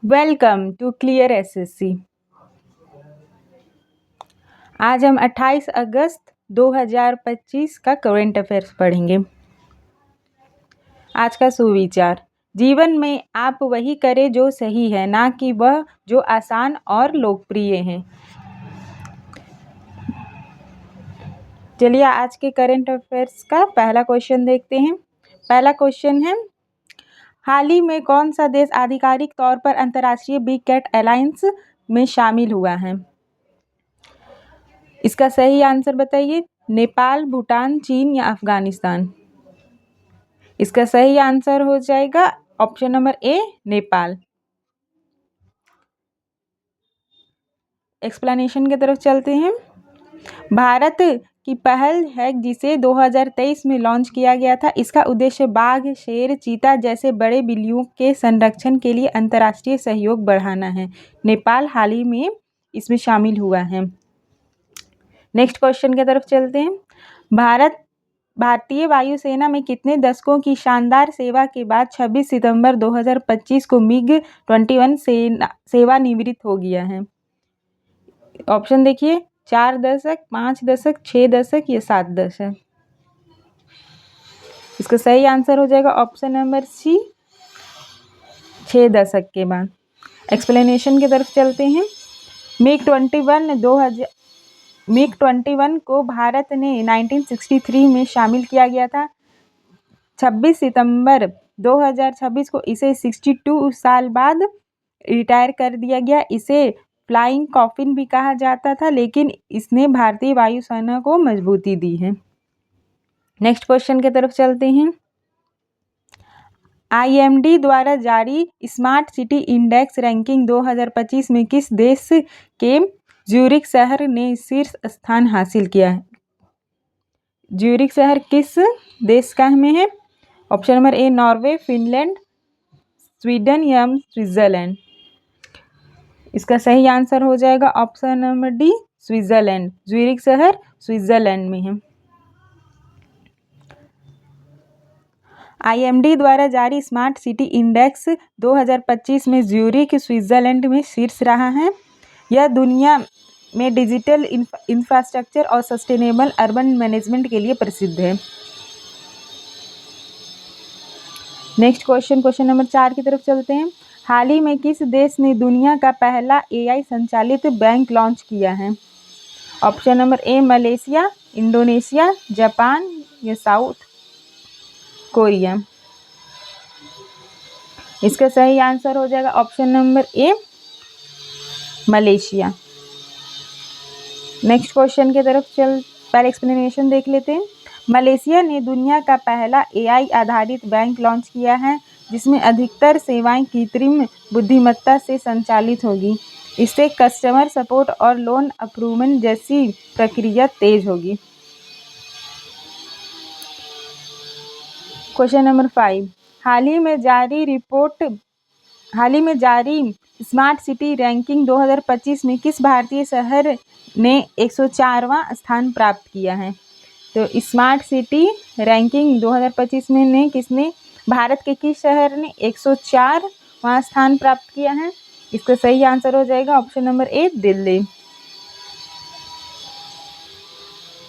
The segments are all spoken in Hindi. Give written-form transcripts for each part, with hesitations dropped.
Welcome to clear SSC. आज हम 28 अगस्त 2025 का करंट अफेयर्स पढ़ेंगे। आज का सुविचार, जीवन में आप वही करें जो सही है, ना कि वह जो आसान और लोकप्रिय है। चलिए आज के करंट अफेयर्स का पहला क्वेश्चन देखते हैं। पहला क्वेश्चन है, हाल ही में कौन सा देश आधिकारिक तौर पर अंतर्राष्ट्रीय बिग कैट अलायंस में शामिल हुआ है? इसका सही आंसर बताइए। नेपाल, भूटान, चीन या अफगानिस्तान? इसका सही आंसर हो जाएगा ऑप्शन नंबर ए, नेपाल। एक्सप्लेनेशन की तरफ चलते हैं। भारत की पहल है जिसे 2023 में लॉन्च किया गया था। इसका उद्देश्य बाघ, शेर, चीता जैसे बड़े बिल्लियों के संरक्षण के लिए अंतर्राष्ट्रीय सहयोग बढ़ाना है। नेपाल हाल ही में इसमें शामिल हुआ है। नेक्स्ट क्वेश्चन की तरफ चलते हैं। भारतीय वायुसेना में कितने दशकों की शानदार सेवा के बाद 26 सितंबर 2025 को MiG-21 सेवानिवृत्त हो गया है? ऑप्शन देखिए, 4 दशक, 5 दशक, 6 दशक या 7 दशक? इसका सही आंसर हो जाएगा ऑप्शन नंबर सी, 6 दशक के बाद। एक्सप्लेनेशन की तरफ चलते हैं। MiG-21 को भारत ने 1963 में शामिल किया गया था। 26 सितंबर 2026 को इसे 62 साल बाद रिटायर कर दिया गया। इसे फ्लाइंग कॉफिन भी कहा जाता था, लेकिन इसने भारतीय वायुसेना को मजबूती दी है। नेक्स्ट क्वेश्चन की तरफ चलते हैं। IMD द्वारा जारी स्मार्ट सिटी इंडेक्स रैंकिंग 2025 में किस देश के ज्यूरिख शहर ने शीर्ष स्थान हासिल किया है? ज्यूरिख शहर किस देश का में है? ऑप्शन नंबर ए, नॉर्वे, फिनलैंड, स्वीडन या स्विट्जरलैंड? इसका सही आंसर हो जाएगा option number D, Switzerland. Zurich शहर स्विट्जरलैंड में है। IMD द्वारा जारी स्मार्ट सिटी इंडेक्स 2025 में ज्यूरिख स्विट्जरलैंड में शीर्ष रहा है। यह दुनिया में डिजिटल इंफ्रास्ट्रक्चर और सस्टेनेबल अर्बन मैनेजमेंट के लिए प्रसिद्ध है। नेक्स्ट क्वेश्चन नंबर 4 की तरफ चलते हैं। हाल ही में किस देश ने दुनिया का पहला AI संचालित बैंक लॉन्च किया है? ऑप्शन नंबर ए, मलेशिया, इंडोनेशिया, जापान या साउथ कोरिया? इसका सही आंसर हो जाएगा ऑप्शन नंबर ए, मलेशिया। नेक्स्ट क्वेश्चन की तरफ पहले एक्सप्लेनेशन देख लेते हैं। मलेशिया ने दुनिया का पहला AI आधारित बैंक लॉन्च किया है, जिसमें अधिकतर सेवाएं कृत्रिम बुद्धिमत्ता से संचालित होगी। इससे कस्टमर सपोर्ट और लोन अप्रूवल जैसी प्रक्रिया तेज होगी। क्वेश्चन नंबर 5, हाल ही में जारी स्मार्ट सिटी रैंकिंग 2025 में किस भारतीय शहर ने 104वां स्थान प्राप्त किया है? तो स्मार्ट सिटी रैंकिंग 2025 में किसने, भारत के किस शहर ने 104वां स्थान प्राप्त किया है? इसका सही आंसर हो जाएगा ऑप्शन नंबर ए, दिल्ली।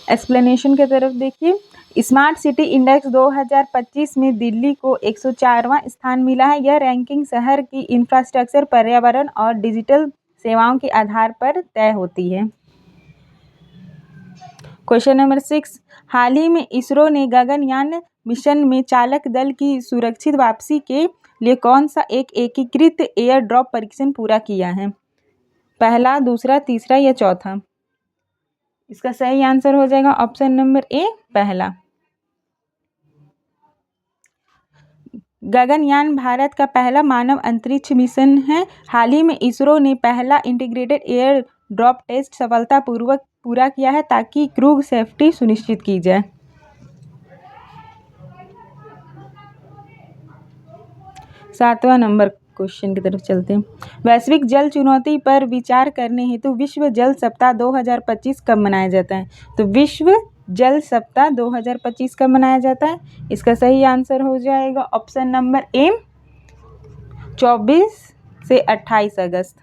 एक्सप्लेनेशन की तरफ देखिए। स्मार्ट सिटी इंडेक्स 2025 में दिल्ली को 104वां स्थान मिला है। यह रैंकिंग शहर की इंफ्रास्ट्रक्चर, पर्यावरण और डिजिटल सेवाओं के आधार पर तय होती है। क्वेश्चन नंबर 6, हाल ही में इसरो ने गगनयान मिशन में चालक दल की सुरक्षित वापसी के लिए कौन सा एक एकीकृत एयर ड्रॉप परीक्षण पूरा किया है? पहला, दूसरा, तीसरा या चौथा? इसका सही आंसर हो जाएगा ऑप्शन नंबर ए, पहला। गगनयान भारत का पहला मानव अंतरिक्ष मिशन है। हाल ही में इसरो ने पहला इंटीग्रेटेड एयर ड्रॉप टेस्ट सफलतापूर्वक पूरा किया है, ताकि क्रू सेफ्टी सुनिश्चित की जाए। सातवां नंबर क्वेश्चन की तरफ चलते हैं। वैश्विक जल चुनौती पर विचार करने हेतु विश्व जल सप्ताह 2025 कब मनाया जाता है? तो विश्व जल सप्ताह 2025 कब मनाया जाता है? इसका सही आंसर हो जाएगा ऑप्शन नंबर ए, 24 से 28 अगस्त।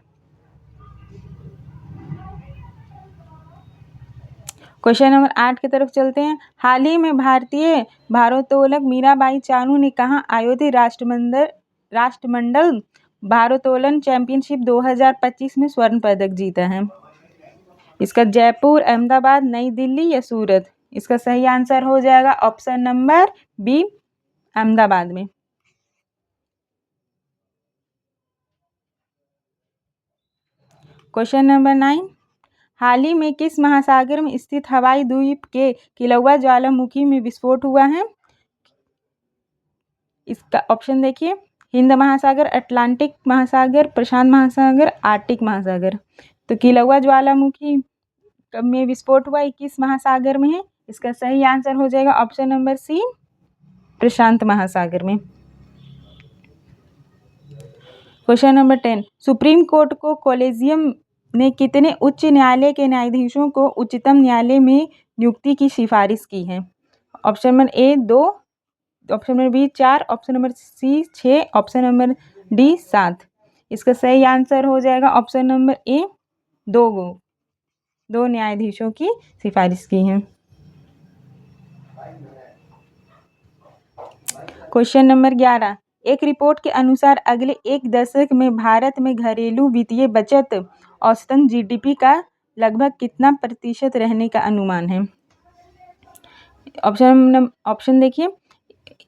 क्वेश्चन नंबर 8 की तरफ चलते हैं। हाल ही में भारतीय भारोत्तोलक मीराबाई चानू ने कहाँ आयोजित राष्ट्रमंडल भारोत्तोलन चैंपियनशिप 2025 में स्वर्ण पदक जीता है? इसका जयपुर, अहमदाबाद, नई दिल्ली या सूरत? इसका सही आंसर हो जाएगा ऑप्शन नंबर बी, अहमदाबाद में। क्वेश्चन नंबर 9, हाल ही में किस महासागर में स्थित हवाई द्वीप के किलौआ ज्वालामुखी में विस्फोट हुआ है? इसका ऑप्शन देखिए, हिंद महासागर, अटलांटिक महासागर, प्रशांत महासागर, आर्कटिक महासागर। तो किलौआ ज्वालामुखी में विस्फोट हुआ 21 महासागर में है। इसका सही आंसर हो जाएगा ऑप्शन नंबर सी, प्रशांत महासागर में। क्वेश्चन नंबर 10, सुप्रीम कोर्ट को कॉलेजियम ने कितने उच्च न्यायालय के न्यायाधीशों को उच्चतम न्यायालय में नियुक्ति की सिफारिश की है? Option number A 2, option number B 4, option number C 6, option number D 7। इसका सही आंसर हो जाएगा ऑप्शन नंबर ए, 2 न्यायाधीशों की सिफारिश की है। क्वेश्चन नंबर 11, एक रिपोर्ट के अनुसार अगले एक दशक में भारत में घरेलू वित्तीय बचत औसतन जीडीपी का लगभग कितना प्रतिशत रहने का अनुमान है? ऑप्शन देखिए,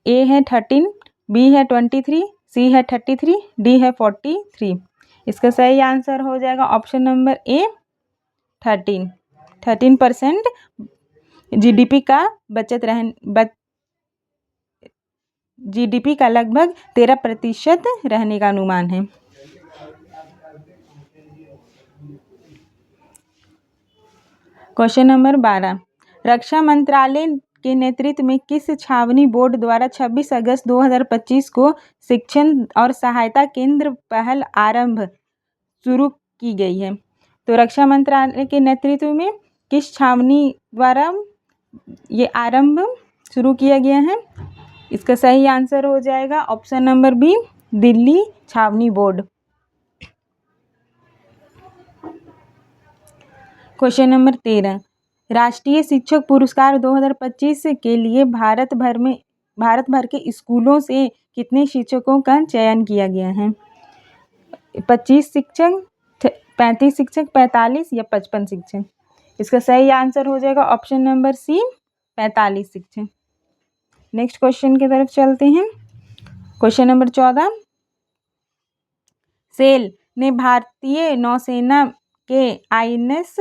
ए है 13, बी है 23, सी है 33, डी है 43। इसका सही आंसर हो जाएगा ऑप्शन नंबर ए, 13% जीडीपी का जीडीपी का लगभग 13% रहने का अनुमान है। क्वेश्चन नंबर 12, रक्षा मंत्रालय के नेतृत्व में किस छावनी बोर्ड द्वारा 26 अगस्त 2025 को शिक्षण और सहायता केंद्र पहल आरंभ शुरू की गई है? तो रक्षा मंत्रालय के नेतृत्व में किस छावनी द्वारा ये आरंभ शुरू किया गया है? इसका सही आंसर हो जाएगा ऑप्शन नंबर बी, दिल्ली छावनी बोर्ड। क्वेश्चन नंबर 13, राष्ट्रीय शिक्षक पुरस्कार 2025 के लिए भारत भर के स्कूलों से कितने शिक्षकों का चयन किया गया है? 25 शिक्षक, 35 शिक्षक, 45 या 55 शिक्षक? इसका सही आंसर हो जाएगा ऑप्शन नंबर सी, 45 शिक्षक। नेक्स्ट क्वेश्चन की तरफ चलते हैं। क्वेश्चन नंबर 14, सेल ने भारतीय नौसेना के आईएनएस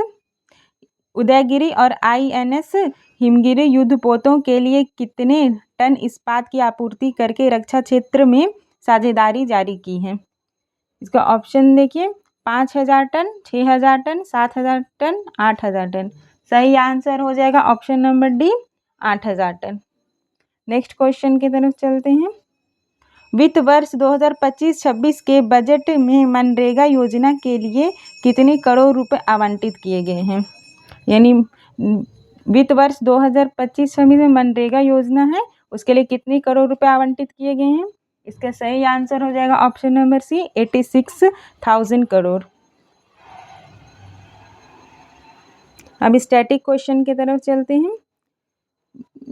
उदयगिरि और आईएनएस हिमगिरी युद्धपोतों के लिए कितने टन इस्पात की आपूर्ति करके रक्षा क्षेत्र में साझेदारी जारी की है? इसका ऑप्शन देखिए, 5000 टन, 6000 टन, 7000 टन, 8000 टन। सही आंसर हो जाएगा option number D, 8000 ton. Next question की तरफ चलते हैं। वित्त वर्ष 2025-26 के बजट में मनरेगा योजना के लिए कितने करोड़ रुपए आवंटित किए गए हैं? यानी वित्त वर्ष 2025-26 में मनरेगा योजना है, उसके लिए कितने करोड़ रुपए आवंटित किए गए हैं? इसका सही आंसर हो जाएगा ऑप्शन नंबर सी, 86,000 करोड़। अब स्टैटिक क्वेश्चन की तरफ चलते हैं।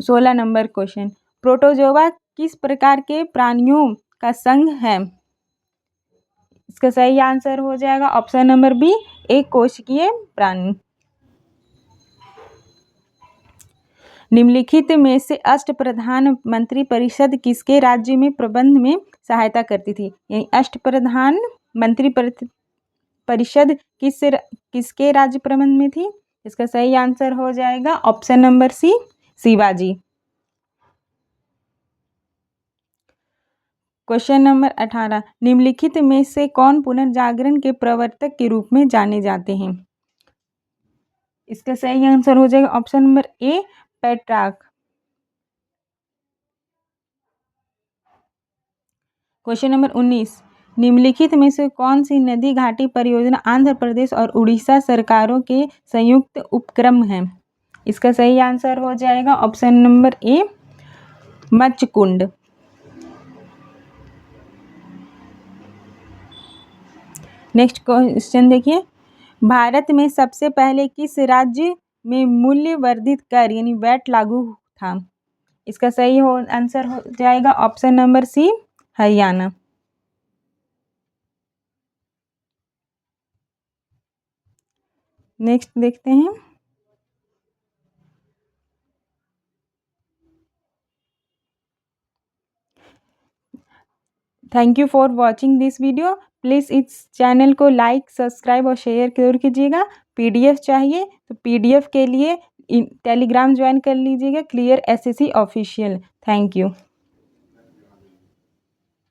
16 नंबर क्वेश्चन, प्रोटोजोआ किस प्रकार के प्राणियों का संघ है? इसका सही आंसर हो जाएगा ऑप्शन नंबर बी, एक कोशिकीय प्राणी। निम्नलिखित में से अष्टप्रधान मंत्री परिषद किसके राज्य में प्रबंध में सहायता करती थी? यानी अष्टप्रधान मंत्री परिषद किसके राज्य प्रबंध में थी? इसका सही आंसर हो जाएगा option number C, Shivaji. Question number 18, निम्नलिखित में से कौन पुनर्जागरण के प्रवर्तक के रूप में जाने जाते हैं? इसका सही आंसर हो जाएगा ऑप्शन नंबर ए, पेट्रार्क। क्वेश्चन नंबर 19, निम्नलिखित में से कौन सी नदी घाटी परियोजना आंध्र प्रदेश और उड़ीसा सरकारों के संयुक्त उपक्रम है? इसका सही आंसर हो जाएगा ऑप्शन नंबर ए, मच्छकुंड। नेक्स्ट क्वेश्चन देखिए, भारत में सबसे पहले किस राज्य में मूल्य वर्धित कर यानी वैट लागू था? इसका सही आंसर हो जाएगा option number C, Haryana. Next देखते हैं, thank you for watching this video. Please इस चैनल को लाइक, सब्सक्राइब और शेयर जरूर कीजिएगा। पीडीएफ चाहिए तो पीडीएफ के लिए टेलीग्राम ज्वाइन कर लीजिएगा, clear SSC official. Thank you.